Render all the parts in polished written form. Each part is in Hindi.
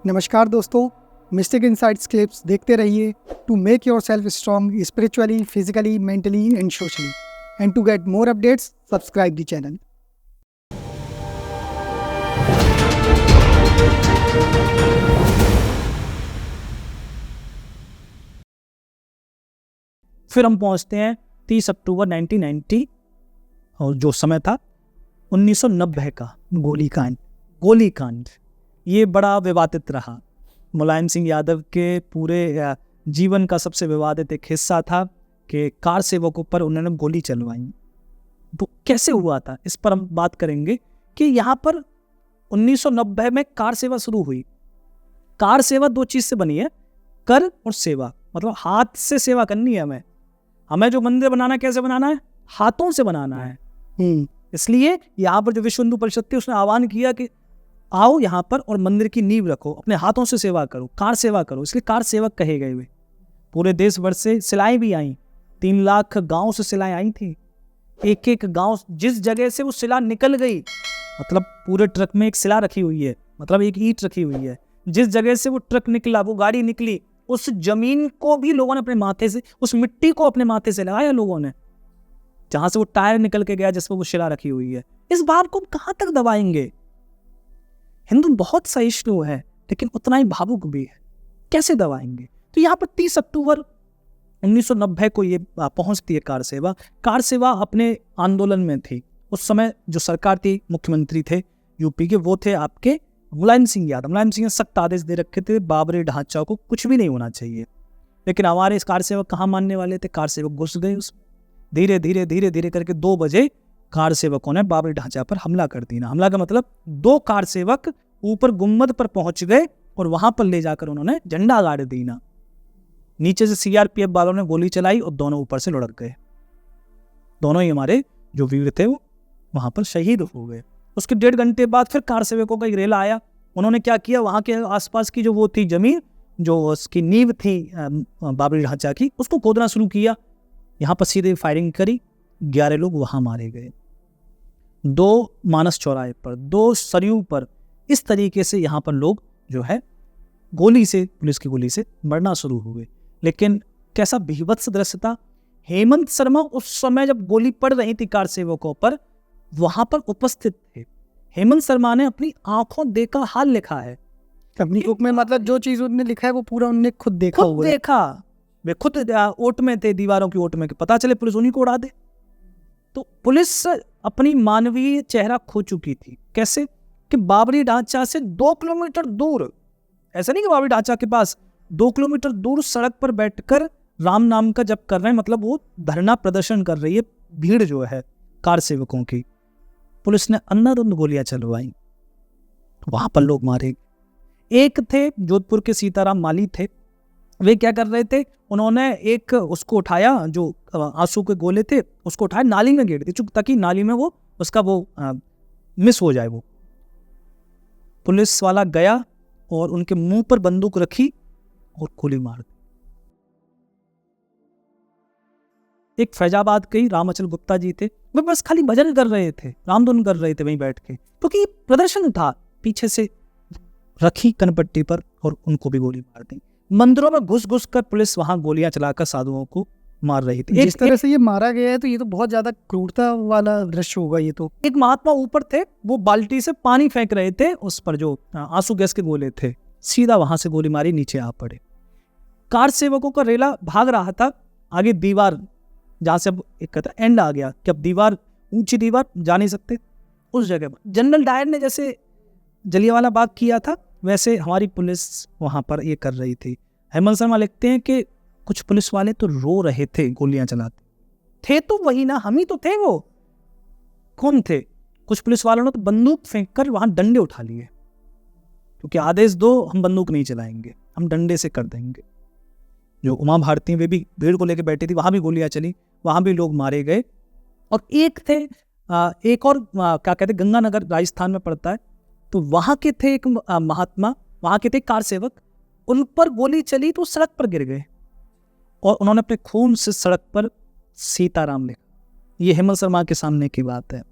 नमस्कार दोस्तों, मिस्टिक इनसाइट्स क्लिप्स देखते रहिए to make yourself strong spiritually, physically, mentally and socially, and to get more updates subscribe the channel. फिर हम पहुंचते हैं 30 अक्टूबर 1990 और जो समय था 1990 का गोलीकांड। ये बड़ा विवादित रहा। मुलायम सिंह यादव के पूरे जीवन का सबसे विवादित एक हिस्सा था कि कार सेवकों पर उन्होंने गोली चलवाई। तो कैसे हुआ था, इस पर हम बात करेंगे कि यहाँ पर 1990 में कार सेवा शुरू हुई। कार सेवा दो चीज से बनी है, कर और सेवा। मतलब हाथ से सेवा करनी है हमें जो मंदिर बनाना है, कैसे बनाना है? हाथों से बनाना है। इसलिए यहाँ पर जो विश्व हिंदू परिषद थी उसने आह्वान किया कि आओ यहाँ पर और मंदिर की नींव रखो, अपने हाथों से सेवा करो, कार सेवा करो। इसलिए कार सेवक कहे गए वे। पूरे देश भर से सिलाएं भी आई, 3 लाख गांव से सिलाएं आई थी। एक एक गांव, जिस जगह से वो सिला निकल गई, मतलब पूरे ट्रक में एक सिला रखी हुई है, मतलब एक ईंट रखी हुई है, जिस जगह से वो ट्रक निकला, वो गाड़ी निकली, उस जमीन को भी लोगों ने अपने माथे से, उस मिट्टी को अपने माथे से लगाया लोगों ने, जहां से वो टायर निकल के गया, जिस पर वो शिला रखी हुई है। इस बात को कहां तक दबाएंगे? हिंदू बहुत सहिष्णु है लेकिन उतना ही भावुक भी है, कैसे दबाएंगे? तो यहाँ पर 30 अक्टूबर 1990 को ये पहुंचती है कार सेवा। कार सेवा अपने आंदोलन में थी। उस समय जो सरकार थी, मुख्यमंत्री थे यूपी के, वो थे आपके मुलायम सिंह यादव। मुलायम सिंह ने सख्त आदेश दे रखे थे, बाबरी ढांचा को कुछ भी नहीं होना चाहिए। लेकिन हमारे इस कार सेवक कहाँ मानने वाले थे? कार सेवक घुस गए उसमें। धीरे धीरे करके 2 बजे कार सेवकों ने बाबरी ढांचा पर हमला कर दिया। हमला का मतलब 2 कार सेवक ऊपर गुम्बद पर पहुंच गए और वहां पर ले जाकर उन्होंने झंडा गाड़ दीना। नीचे से सीआरपीएफ वालों ने गोली चलाई और दोनों ऊपर से लुढ़क गए। दोनों ही हमारे जो वीर थे वो वहां पर शहीद हो गए। उसके 1.5 घंटे बाद फिर कार सेवकों का एक रेला आया। उन्होंने क्या किया, वहां के आसपास की जो वो थी जमीन, जो उसकी नींव थी बाबरी ढांचा की, उसको खोदना शुरू किया। यहाँ पर सीधे फायरिंग करी, 11 लोग वहां मारे गए। 2 मानस चौराहे पर, 2 सरयू पर, इस तरीके से यहाँ पर लोग जो है गोली से, पुलिस की गोली से मरना शुरू हुए। लेकिन कैसा भीभत्स दृश्य था। हेमंत शर्मा उस समय जब गोली पड़ रही थी कार सेवकों पर, वहां पर उपस्थित थे। हेमंत शर्मा ने अपनी आंखों देखा हाल लिखा है अपनी बुक में। मतलब जो चीज उन्होंने लिखा है वो पूरा उन्होंने खुद देखा हुआ है। वे खुद ओट में थे, दीवारों की ओट में, पता चले पुलिस उन्हीं को उड़ा दे। तो पुलिस अपनी मानवीय चेहरा खो चुकी थी। कैसे कि बाबरी ढांचा से 2 किलोमीटर दूर, ऐसा नहीं कि बाबरी ढांचा के पास, 2 किलोमीटर दूर सड़क पर बैठकर राम नाम का जप कर रहे हैं। मतलब वो धरना प्रदर्शन कर रही है भीड़ जो है कार सेवकों की। पुलिस ने अंधाधुंध गोलियां चलवाई, वहां पर लोग मारे। एक थे जोधपुर के सीताराम माली थे, वे क्या कर रहे थे, उन्होंने एक उसको उठाया, जो आंसू के गोले थे, उसको उठाया, नाली में गिर दी, ताकि नाली में वो उसका वो मिस हो जाए। वो पुलिस वाला गया और उनके मुंह पर बंदूक रखी और गोली मार दी। एक फैजाबाद के रामाचल गुप्ता जी थे, वे बस खाली भजन कर रहे थे, रामधुन कर रहे थे वहीं बैठ के, क्योंकि प्रदर्शन था। पीछे से रखी कनपट्टी पर और उनको भी गोली मार दी। मंदिरों में घुस कर पुलिस वहां गोलियां चलाकर साधुओं को मार रही थी। जिस तरह से ये मारा गया है तो ये तो बहुत ज्यादा क्रूरता वाला दृश्य होगा ये तो। एक महात्मा ऊपर थे, वो बाल्टी से पानी फेंक रहे थे उस पर, जो आंसू गैस के गोले थे, सीधा वहां से गोली मारी, नीचे आ पड़े। कार सेवकों का रेला भाग रहा था। आगे दीवार, जहां से अब एक कहता एंड आ गया कि अब दीवार, ऊंची दीवार, जा नहीं सकते, उस जगह पर जनरल डायर ने जैसे जलियांवाला बाग किया था, वैसे हमारी पुलिस वहां पर ये कर रही थी। हेमंत शर्मा लिखते हैं कि कुछ पुलिस वाले तो रो रहे थे गोलियां चलाते थे। तो वही ना, हम ही तो थे। वो कौन थे? कुछ पुलिस वालों ने तो बंदूक फेंक कर वहां डंडे उठा लिए, क्योंकि आदेश दो, हम बंदूक नहीं चलाएंगे, हम डंडे से कर देंगे। जो उमा भारती, वे भी भीड़ को लेकर बैठी थी, वहां भी गोलियां चली, वहां भी लोग मारे गए। और एक थे, एक और क्या कहते, गंगानगर राजस्थान में पड़ता है, तो वहां के थे एक महात्मा, वहां के थे कार सेवक, उन पर गोली चली तो सड़क पर गिर गए और उन्होंने अपने खून से सड़क पर सीताराम लिखा। ये हेमंत शर्मा के सामने की बात है,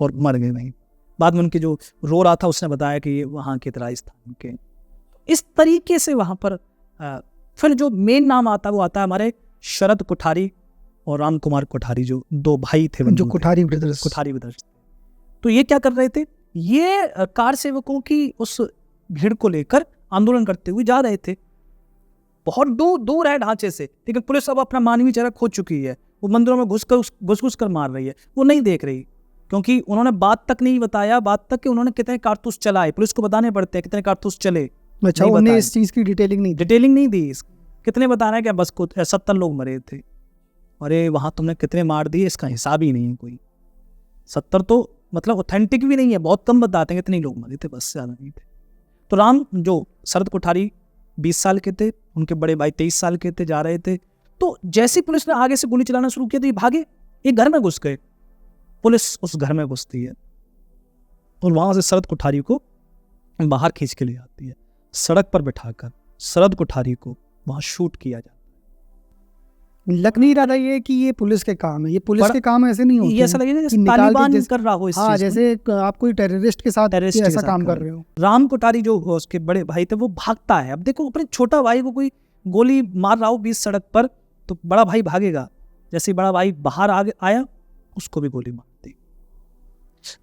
और मर गए वहीं। बाद में उनके जो रो रहा था उसने बताया कि ये वहाँ के राजस्थान के। इस तरीके से वहाँ पर फिर जो मेन नाम आता है वो आता है हमारे शरद कोठारी और राम कुमार कोठारी, जो दो भाई थे, जो कोठारी ब्रदर्स। तो ये क्या कर रहे थे, ये कार सेवकों की उस भीड़ को लेकर आंदोलन करते हुए जा रहे थे। बहुत दूर है ढांचे से, लेकिन पुलिस अब अपना मानवीय चेहरा खो चुकी है। वो मंदिरों में घुस कर मार रही है, वो नहीं देख रही, क्योंकि उन्होंने बात तक नहीं बताया, बात तक कि उन्होंने कितने कारतूस चलाए, पुलिस को बताने पड़ते हैं कितने कारतूस चले। अच्छा, उन्होंने इस चीज की डिटेलिंग नहीं दी। कितने बताना है क्या, बस को 70 लोग मरे थे। अरे वहां तुमने कितने मार दिए, इसका हिसाब ही नहीं है कोई। 70 तो मतलब ऑथेंटिक भी नहीं है, बहुत कम बताते हैं कितने लोग मरे थे, बस ज्यादा नहीं थे। तो राम जो शरद कोठारी 20 साल के थे, उनके बड़े भाई 23 साल के थे, जा रहे थे। तो जैसे पुलिस ने आगे से गोली चलाना शुरू किया तो ये भागे, एक घर में घुस गए। पुलिस उस घर में घुसती है और वहां से शरद कोठारी को बाहर खींच के ले आती है। सड़क पर बिठाकर शरद कोठारी को वहां शूट किया जाता है। लग नहीं रहा ये कि ये पुलिस के काम है, ये पुलिस के काम ऐसे नहीं होते। ये ऐसा लगेगा जैसे तालिबान कर रहा हो इस चीज। जैसे आप कोई टेररिस्ट के साथ ऐसा काम कर रहे हो। राम कोठारी जो उसके बड़े भाई थे वो भागता है। अब देखो, अपने छोटा भाई को कोई गोली मार रहा हो बीच सड़क पर, तो बड़ा भाई भागेगा। जैसे बड़ा भाई बाहर आया, उसको भी गोली मार दी।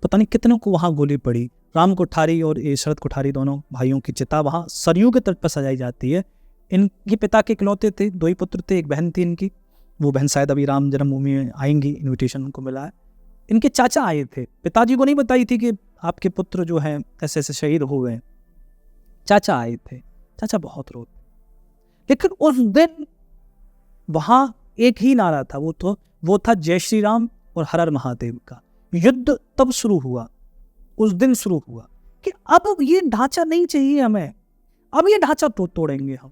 पता नहीं कितनों को वहां गोली पड़ी। राम कोठारी और शरद कोठारी दोनों भाइयों की चिता वहां सरयू के तट पर सजाई जाती है। इनके पिता के इकलौते थे, 2 ही पुत्र थे, एक बहन थी इनकी। वो बहन शायद अभी राम जन्मभूमि में आएंगी, इनविटेशन उनको मिला है। इनके चाचा आए थे, पिताजी को नहीं बताई थी कि आपके पुत्र जो हैं ऐसे ऐसे शहीद हो गए। चाचा आए थे, चाचा बहुत रोते। लेकिन उस दिन वहां एक ही नारा था, वो था जय श्री राम और हर हर महादेव का। युद्ध तब शुरू हुआ, उस दिन शुरू हुआ कि अब ये ढांचा नहीं चाहिए हमें, अब ये ढांचा तोड़ेंगे हम।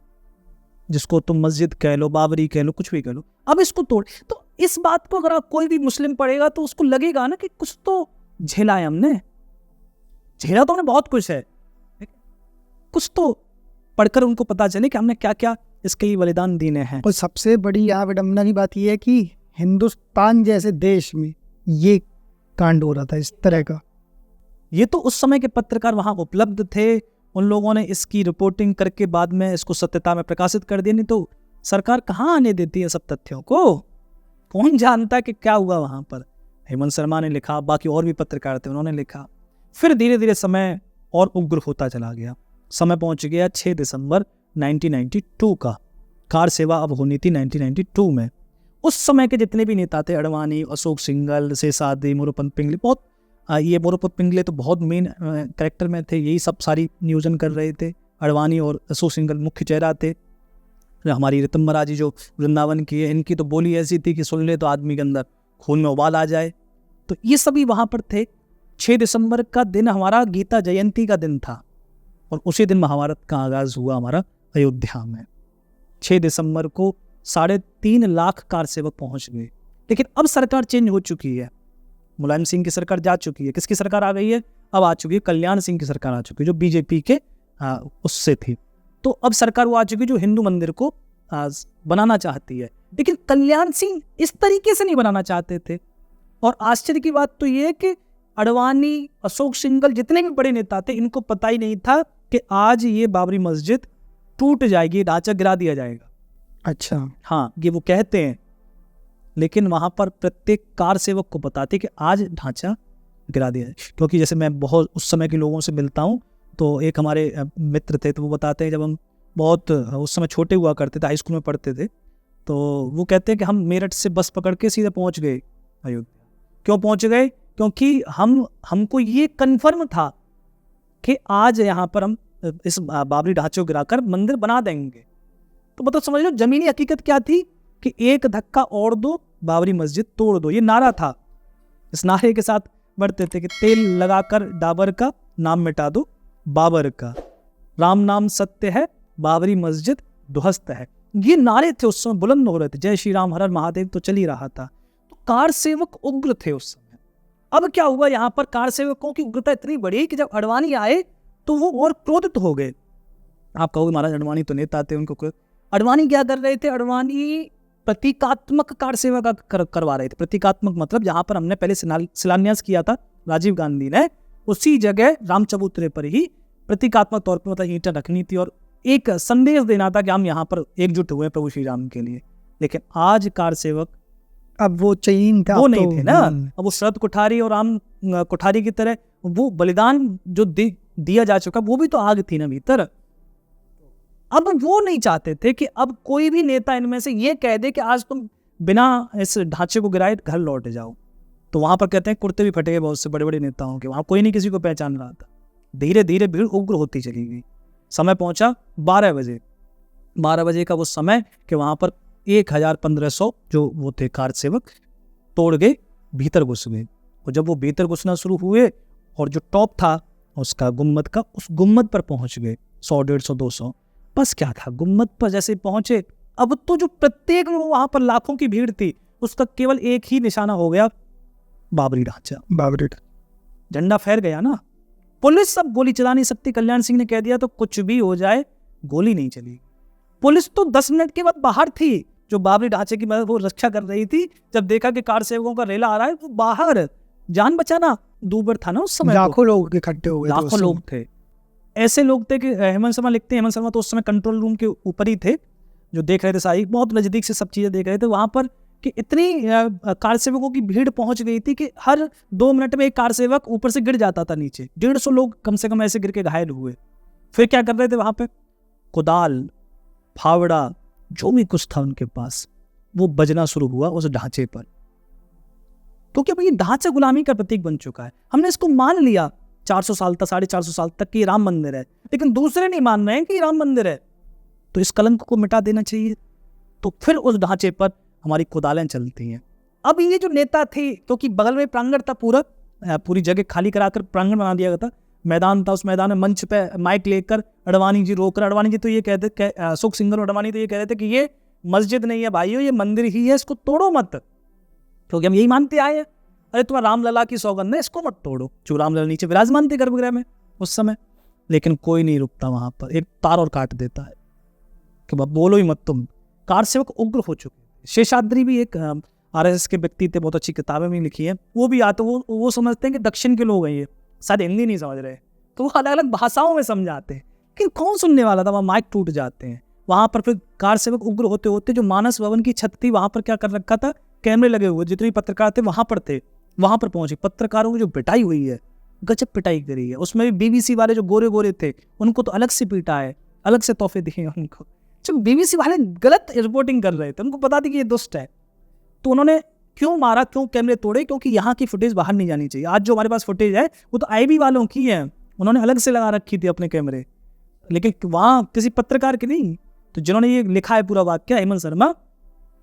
जिसको तुम मस्जिद कह लो, बाबरी कह लो, कुछ भी कह लो, अब इसको तोड़। तो इस बात को अगर कोई भी मुस्लिम पढ़ेगा तो उसको लगेगा ना कि कुछ तो झेला है हमने, झेला तो हमने बहुत कुछ है, कुछ तो पढ़कर उनको पता चले कि हमने क्या क्या इसके लिए बलिदान देने हैं। और सबसे बड़ी यहाँ विडम्बना की बात यह है कि हिंदुस्तान जैसे देश में ये कांड हो रहा था इस तरह का। ये तो उस समय के पत्रकार वहां उपलब्ध थे, उन लोगों ने इसकी रिपोर्टिंग करके बाद में इसको सत्यता में प्रकाशित कर दिया। नहीं तो सरकार कहाँ आने देती है सब तथ्यों को, कौन जानता है कि क्या हुआ वहां पर। हेमंत शर्मा ने लिखा, बाकी और भी पत्रकार थे, उन्होंने लिखा। फिर धीरे धीरे समय और उग्र होता चला गया। समय पहुंच गया 6 दिसंबर 1992 का। कार सेवा अब होनी थी 1992 में। उस समय के जितने भी नेता थे, अडवाणी, अशोक सिंघल, शेषाद्री, मोरोपंत पिंगले, बहुत ये मोरोपंत पिंगले तो बहुत मेन कैरेक्टर में थे, यही सब सारी नियोजन कर रहे थे। अडवाणी और अशोक सिंघल मुख्य चेहरा थे। हमारी ऋतम्बरा जी जो वृंदावन की है, इनकी तो बोली ऐसी थी कि सुन ले तो आदमी के अंदर खून में उबाल आ जाए। तो ये सभी वहाँ पर थे। 6 दिसंबर का दिन हमारा गीता जयंती का दिन था और उसी दिन महाभारत का आगाज हुआ हमारा अयोध्या में। 6 दिसंबर को 3.5 लाख कार सेवक पहुंच गए। लेकिन अब सरकार चेंज हो चुकी है, मुलायम सिंह की सरकार जा चुकी है। किसकी सरकार आ गई है? अब आ चुकी है कल्याण सिंह की सरकार आ चुकी है, जो बीजेपी के उससे थी। तो अब सरकार वो आ चुकी है जो हिंदू मंदिर को बनाना चाहती है। लेकिन कल्याण सिंह इस तरीके से नहीं बनाना चाहते थे। और आश्चर्य की बात तो ये है कि अडवाणी, अशोक सिंघल, जितने भी बड़े नेता थे, इनको पता ही नहीं था कि आज ये बाबरी मस्जिद टूट जाएगी, ढांचा गिरा दिया जाएगा। अच्छा, हाँ, ये वो कहते हैं, लेकिन वहां पर प्रत्येक कार सेवक को बताते कि आज ढांचा गिरा दिया है। क्योंकि जैसे मैं बहुत उस समय के लोगों से मिलता हूँ, तो एक हमारे मित्र थे, तो वो बताते हैं जब हम बहुत उस समय छोटे हुआ करते थे, हाई स्कूल में पढ़ते थे, तो वो कहते हैं कि हम मेरठ से बस पकड़ के सीधे पहुंच गए अयोध्या। क्यों पहुंच गए? क्योंकि हमको ये कन्फर्म था कि आज यहाँ पर हम इस बाबरी ढांचे को गिराकर मंदिर बना देंगे। तो मतलब समझ लो जमीनी हकीकत क्या थी कि एक धक्का और दो, बाबरी मस्जिद तोड़ दो, ये नारा था। इस नारे के साथ बढ़ते थे कि तेल लगाकर डाबर का, नाम मिटा दो बाबर का, राम नाम सत्य है, बाबरी मस्जिद ध्वस्त है। ये नारे थे उस समय, बुलंद हो रहे थे। जय श्री राम हर हर महादेव तो चल ही रहा था। तो कार सेवक उग्र थे उस समय। अब क्या हुआ, यहाँ पर कार सेवकों की उग्रता इतनी बढ़ी कि जब अडवाणी आए तो वो और क्रोधित हो गए। आप कहोगे महाराज अडवाणी तो नेता थे, उनको अडवाणी क्या कर रहे थे? अडवाणी प्रतीकात्मक कार सेवा का करवा रहे थे। प्रतीकात्मक मतलब जहां पर हमने पहले शिलान्यास किया था राजीव गांधी ने, उसी जगह राम चबूतरे पर ही प्रतीकात्मक तौर पर मतलब ईंटें रखनी थी और एक संदेश देना था कि हम यहाँ पर एकजुट हुए प्रभु श्री राम के लिए। लेकिन आज कार सेवक अब वो चैन था, वो अब नहीं तो, थे ना, अब वो शरद कुठारी और राम कुठारी की तरह वो बलिदान जो दिया जा चुका वो भी तो आग थी ना भीतर। अब वो नहीं चाहते थे कि अब कोई भी नेता इनमें से ये कह दे कि आज तुम बिना इस ढांचे को गिराए घर लौट जाओ। तो वहां पर कहते हैं कुर्ते भी फटे गए बहुत से बड़े बड़े नेताओं के, वहां कोई नहीं किसी को पहचान रहा था। धीरे धीरे भीड़ उग्र होती चली गई। समय पहुंचा 12 बजे। 12 बजे का वो समय कि वहां पर 1500 जो वो थे कार सेवक तोड़ गए, भीतर घुस गए। और जब वो भीतर घुसना शुरू हुए और जो टॉप था उसका गुम्मद का, उस गुम्मद पर पहुंच गए 100, 150, 200। बस क्या था, गुम्मद पर जैसे पहुंचे अब तो जो प्रत्येक वहां पर लाखों की भीड़ थी उसका केवल एक ही निशाना हो गया, बाबरी ढांचा। बाबरी झंडा फैल गया ना। पुलिस सब गोली चला नहीं सकती। कल्याण सिंह ने कह दिया तो कुछ भी हो जाए गोली नहीं चली। पुलिस तो 10 मिनट के बाद बाहर थी, जो बाबरी ढांचे की वो रक्षा कर रही थी। जब देखा कि कार सेवकों का रेला आ रहा है वो बाहर जान बचाना दूबर था ना उस समय। लाखों लोग इकट्ठे हो गए, लाखों लोग थे। ऐसे लोग थे कि हेमंत शर्मा लिखते हैं, हेमंत शर्मा तो उस समय कंट्रोल रूम के ऊपर ही थे, जो देख रहे थे सारी, बहुत नजदीक से सब चीजें देख रहे थे वहां पर कि इतनी कार सेवकों की भीड़ पहुंच गई थी कि हर 2 मिनट में एक कार सेवक ऊपर से गिर जाता था नीचे। 150 लोग कम से कम ऐसे गिर के घायल हुए। फिर क्या कर रहे थे वहां पे, कुदाल, फावड़ा, जो भी कुछ था उनके पास वो बजना शुरू हुआ उस ढांचे पर। क्योंकि भाई ढांचा गुलामी का प्रतीक बन चुका है। हमने इसको मान लिया 400 साल तक, 450 साल तक कि राम मंदिर है, लेकिन दूसरे नहीं मान रहे हैं कि राम मंदिर है। तो इस कलंक को मिटा देना चाहिए। तो फिर उस ढांचे पर हमारी कुदालें चलती हैं। अब ये जो नेता थे, क्योंकि बगल में प्रांगण था, पूरी जगह खाली कराकर प्रांगण बना दिया गया था, मैदान था, उस मैदान में मंच पे माइक लेकर अडवाणी जी रोकर, अडवाणी जी तो ये कहते, सुख सिंगर अडवाणी तो ये कह रहे थे कि ये मस्जिद नहीं है भाइयों, ये मंदिर ही है, इसको तोड़ो मत, क्योंकि हम यही मानते आए हैं। अरे तुम्हारा रामलला की सौगंध है, इसको मत तोड़ो। जो रामलला नीचे विराजमान थे गर्भगृह में उस समय, लेकिन कोई नहीं रुकता वहां पर, एक तार और काट देता है कि बोलो ही मत तुम। कार सेवक उग्र हो चुके। शेषाद्री भी एक RSS के व्यक्ति थे, बहुत अच्छी किताबें भी लिखी है। वो भी आते, वो समझते हैं कि दक्षिण के लोग हैं ये, शायद हिंदी नहीं समझ रहे, तो वो अलग अलग भाषाओं में समझाते हैं, लेकिन कौन सुनने वाला था। वहाँ माइक टूट जाते हैं। वहां पर फिर कार सेवक उग्र होते होते जो मानस भवन की छत थी वहां पर क्या कर रखा था, कैमरे लगे हुए, जितने भी पत्रकार थे वहां पर थे, वहां पर पहुंचे। पत्रकारों की जो पिटाई हुई है, गजब पिटाई करी है। उसमें भी BBC वाले जो गोरे गोरे थे उनको तो अलग से पीटा है, अलग से तोहफे दिए उनको। जब BBC वाले गलत रिपोर्टिंग कर रहे थे, उनको पता थी कि ये दुष्ट है, तो उन्होंने क्यों मारा, क्यों कैमरे तोड़े, क्योंकि यहाँ की फुटेज बाहर नहीं जानी चाहिए। आज जो हमारे पास फुटेज है वो तो IB वालों की है, उन्होंने अलग से लगा रखी थी अपने कैमरे, लेकिन वहाँ किसी पत्रकार की नहीं। तो जिन्होंने ये लिखा है पूरा वाक्य, हेमंत शर्मा,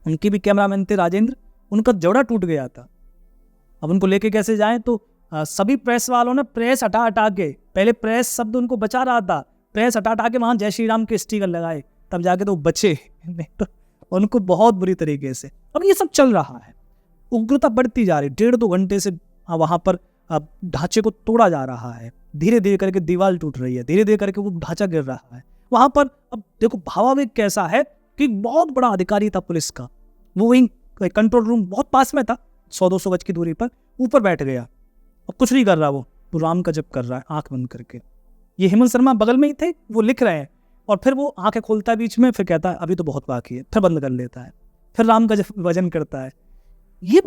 उनके भी कैमरामैन थे राजेंद्र, उनका जोड़ा टूट गया था। अब उनको लेके कैसे जाएं, तो सभी प्रेस वालों ने प्रेस हटा हटा के, पहले प्रेस शब्द उनको बचा रहा था, प्रेस हटा हटा के वहाँ जय श्री राम के स्टिकर लगाए, तब जाके तो बचे, नहीं तो उनको बहुत बुरी तरीके से। अब ये सब चल रहा है, उग्रता बढ़ती जा रही। 1.5-2 घंटे से वहां पर ढांचे को तोड़ा जा रहा है, धीरे धीरे करके दीवार टूट रही है, धीरे धीरे करके वो ढांचा गिर रहा है वहां पर। अब देखो भावावेग कैसा है कि बहुत बड़ा अधिकारी था पुलिस का, वो वहीं कंट्रोल रूम बहुत पास में था, 100-200 गज की दूरी पर, ऊपर बैठ गया। अब कुछ नहीं कर रहा, वो राम का जप कर रहा है आंख बंद करके। ये हेमंत शर्मा बगल में ही थे, वो लिख रहे हैं, और फिर वो आंखें खोलता है बीच में, फिर कहता है अभी तो बहुत बाकी है, फिर बंद कर लेता है, फिर राम का भजन करता है। ये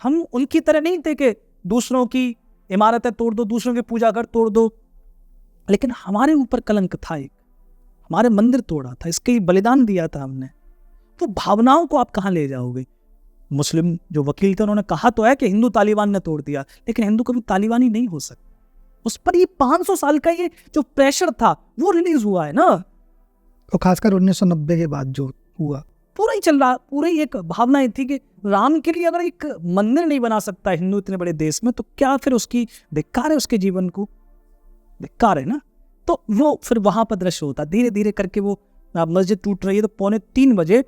हम उनकी तरह नहीं थे कि दूसरों की इमारतें तोड़ दो, दूसरों के पूजा घर तोड़ दो, लेकिन हमारे ऊपर कलंक था, एक हमारे मंदिर तोड़ा था, इसके बलिदान दिया था हमने। तो भावनाओं को आप कहाँ ले जाओगे। मुस्लिम जो वकील थे उन्होंने कहा तो है कि हिंदू तालिबान ने तोड़ दिया, लेकिन हिंदू कभी तालिबानी नहीं हो सकता। उस पर ये 500 साल का ये जो प्रेशर था वो रिलीज हुआ है ना, और खासकर 1990 के बाद जो हुआ पूरा ही चल रहा, पूरा ही एक भावना ये थी कि राम के लिए अगर एक मंदिर नहीं बना सकता हिंदू इतने बड़े देश में, तो क्या फिर उसकी धिक्कार है, उसके जीवन को धिक्कार है ना। तो वो फिर वहां पर दृश्य होता, धीरे धीरे करके वो मस्जिद टूट रही है, तो 2:45 बजे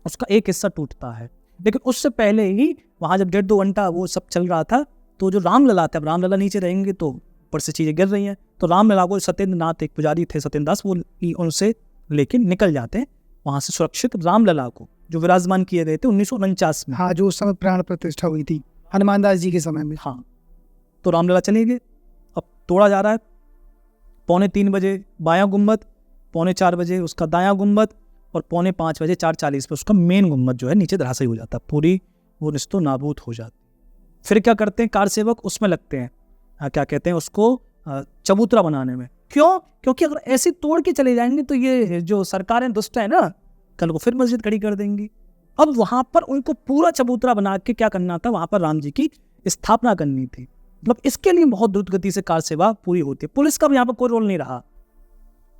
उसका एक हिस्सा टूटता है। लेकिन उससे पहले ही वहां जब 1.5-2 घंटा वो सब चल रहा था, तो जो रामलला थे, अब रामलला नीचे रहेंगे तो ऊपर से चीजें गिर रही हैं, तो रामलला को सत्येंद्र नाथ एक पुजारी थे, सत्येंद्र दास, वो उनसे लेके निकल जाते हैं वहां से सुरक्षित रामलला को, जो विराजमान किए गए थे 1949 में। हाँ, जो उस समय प्राण प्रतिष्ठा हुई थी हनुमान दास जी के समय में। हाँ, तो रामलला चले गए। अब तोड़ा जा रहा है, 2:45 बजे बायां गुम्बद, 4:45 बजे उसका दायां गुम्बद और 4:45 बजे 4:40 पर उसका मेन गुम्बद जो है नीचे धराशायी हो जाता, पूरी वो निस्तो नाबूद हो जाती। फिर क्या करते हैं कार सेवक, उसमें लगते हैं क्या कहते हैं उसको, चबूतरा बनाने में। क्यों? क्योंकि अगर ऐसे तोड़ के चले जाएंगे तो ये जो सरकारें दुष्ट है ना, कल को फिर मस्जिद खड़ी कर देंगी। अब वहां पर उनको पूरा चबूतरा बना के क्या करना था, वहां पर राम जी की स्थापना करनी थी। मतलब इसके लिए बहुत द्रुत गति से कार सेवा पूरी होती है। पुलिस का भी यहाँ पर कोई रोल नहीं रहा,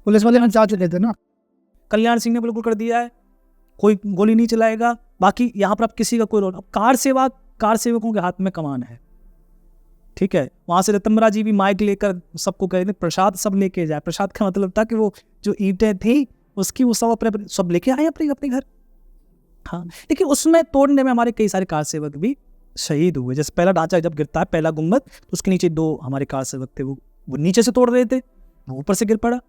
पुलिस वाले हम जा चुके थे ना, कल्याण सिंह ने बिल्कुल कर दिया है, कोई गोली नहीं चलाएगा। बाकी यहाँ पर अब किसी का कोई रोल, अब कार सेवकों के हाथ में कमान है, ठीक है। वहां से रतनबरा जी भी माइक लेकर सबको कह रहे प्रसाद सब लेके जाए। प्रसाद का मतलब था कि वो जो ईंटें थी उसकी वो सब अपने सब लेके आए अपने घर। हाँ, लेकिन उसमें तोड़ने में हमारे कई सारे कार सेवक भी शहीद हुए। जैसे पहला ढांचा जब गिरता है, पहला गुम्बद, तो उसके नीचे 2 हमारे कार सेवक थे, वो नीचे से तोड़ रहे थे, वो ऊपर से गिर पड़ा।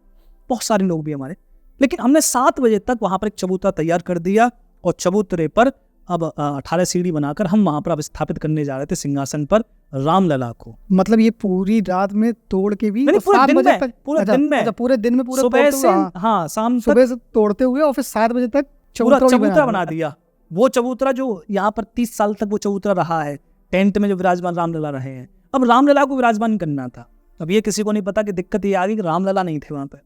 बहुत सारे लोग भी हमारे, लेकिन हमने 7 बजे तक वहां पर एक चबूतरा तैयार कर दिया और चबूतरे पर अब 18 सीढ़ी बनाकर हम वहां पर अब स्थापित करने जा रहे थे सिंहासन पर रामलला को। मतलब ये पूरी रात में तोड़ के भी पूरे दिन में, पूरे दिन में पूरे सुबह से हाँ शाम तक, सुबह से तोड़ते हुए और फिर 7 बजे तक पूरा चबूतरा बना दिया। वो चबूतरा जो यहाँ पर 30 साल तक वो चबूतरा रहा है, टेंट में जो विराजमान रामलला रहे हैं, अब रामलला को विराजमान करना था। अब ये किसी को नहीं पता कि दिक्कत ये आ गई कि रामलला नहीं थे वहां पर।